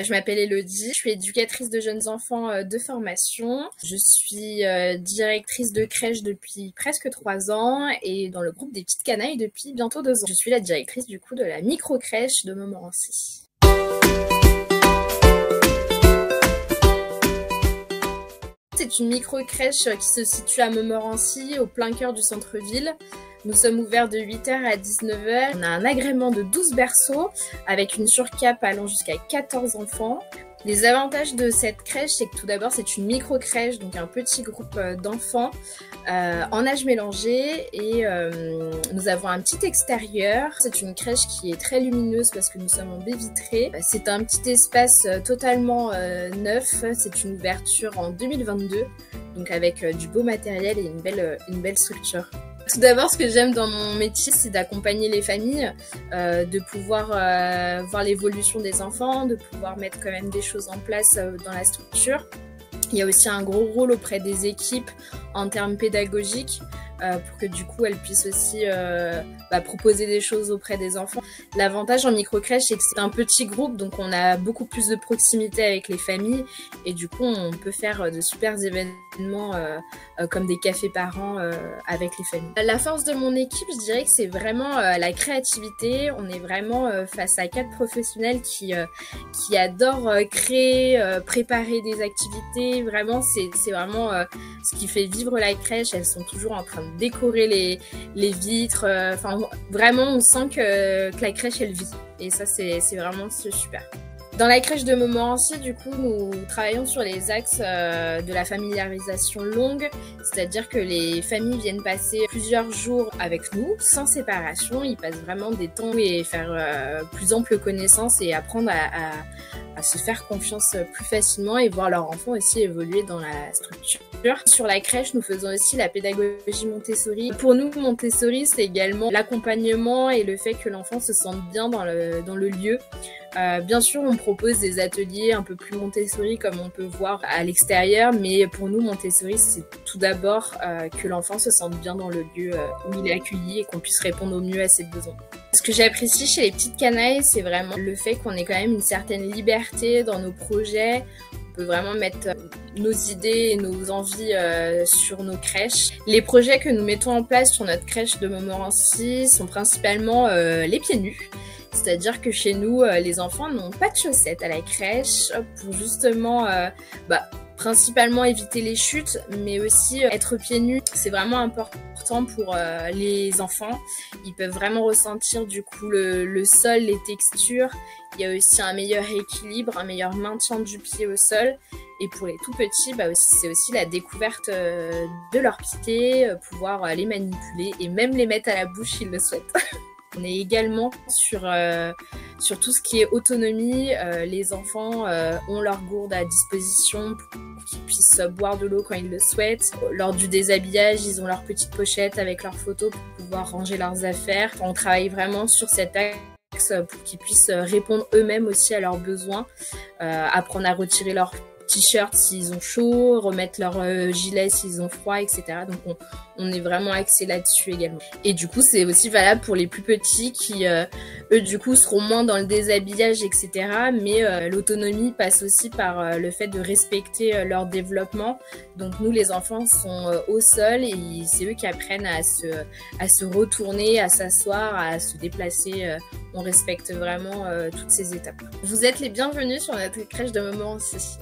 Je m'appelle Elodie, je suis éducatrice de jeunes enfants de formation. Je suis directrice de crèche depuis presque 3 ans et dans le groupe des petites canailles depuis bientôt 2 ans. Je suis la directrice du coup de la micro-crèche de Montmorency. C'est une micro-crèche qui se situe à Montmorency, au plein cœur du centre-ville. Nous sommes ouverts de 8h à 19h. On a un agrément de 12 berceaux avec une surcap allant jusqu'à 14 enfants. Les avantages de cette crèche, c'est que tout d'abord, c'est une micro-crèche, donc un petit groupe d'enfants en âge mélangé. Et nous avons un petit extérieur. C'est une crèche qui est très lumineuse parce que nous sommes en baie vitrée. C'est un petit espace totalement neuf. C'est une ouverture en 2022, donc avec du beau matériel et une belle structure. Tout d'abord, ce que j'aime dans mon métier, c'est d'accompagner les familles, de pouvoir voir l'évolution des enfants, de pouvoir mettre quand même des choses en place dans la structure. Il y a aussi un gros rôle auprès des équipes en termes pédagogiques pour que du coup elles puissent aussi proposer des choses auprès des enfants. L'avantage en micro-crèche, c'est que c'est un petit groupe, donc on a beaucoup plus de proximité avec les familles et du coup on peut faire de super événements comme des cafés parents avec les familles. La force de mon équipe, je dirais que c'est vraiment la créativité. On est vraiment face à 4 professionnels qui adorent créer, préparer des activités. Vraiment, c'est vraiment ce qui fait vivre la crèche. Elles sont toujours en train de décorer les vitres. Vraiment, on sent que la crèche, elle vit. Et ça, c'est vraiment super. Dans la crèche de Montmorency, du coup, nous travaillons sur les axes de la familiarisation longue, c'est-à-dire que les familles viennent passer plusieurs jours avec nous, sans séparation. Ils passent vraiment des temps et faire plus ample connaissance et apprendre à se faire confiance plus facilement et voir leur enfant aussi évoluer dans la structure. Sur la crèche, nous faisons aussi la pédagogie Montessori. Pour nous, Montessori, c'est également l'accompagnement et le fait que l'enfant se sente bien dans le lieu. Bien sûr, on propose des ateliers un peu plus Montessori comme on peut voir à l'extérieur, mais pour nous, Montessori, c'est tout d'abord que l'enfant se sente bien dans le lieu où il est accueilli et qu'on puisse répondre au mieux à ses besoins. Ce que j'apprécie chez les petites canailles, c'est vraiment le fait qu'on ait quand même une certaine liberté dans nos projets. On peut vraiment mettre nos idées et nos envies sur nos crèches. Les projets que nous mettons en place sur notre crèche de Montmorency sont principalement les pieds nus. C'est-à-dire que chez nous, les enfants n'ont pas de chaussettes à la crèche pour justement principalement éviter les chutes, mais aussi être pieds nus. C'est vraiment important pour les enfants. Ils peuvent vraiment ressentir du coup le sol, les textures. Il y a aussi un meilleur équilibre, un meilleur maintien du pied au sol. Et pour les tout petits, c'est aussi la découverte de leurs pieds, pouvoir les manipuler et même les mettre à la bouche s'ils le souhaitent. On est également sur tout ce qui est autonomie. Les enfants ont leur gourde à disposition pour qu'ils puissent boire de l'eau quand ils le souhaitent. Lors du déshabillage, ils ont leur petite pochette avec leurs photos pour pouvoir ranger leurs affaires. On travaille vraiment sur cet axe pour qu'ils puissent répondre eux-mêmes aussi à leurs besoins, apprendre à retirer leur t-shirt s'ils ont chaud, remettre leur gilet s'ils ont froid, etc. Donc on est vraiment axé là-dessus également. Et du coup, c'est aussi valable pour les plus petits qui, eux, du coup, seront moins dans le déshabillage, etc. Mais l'autonomie passe aussi par le fait de respecter leur développement. Donc nous, les enfants sont au sol et c'est eux qui apprennent à se retourner, à s'asseoir, à se déplacer. On respecte vraiment toutes ces étapes. Vous êtes les bienvenus sur notre crèche de Montmorency.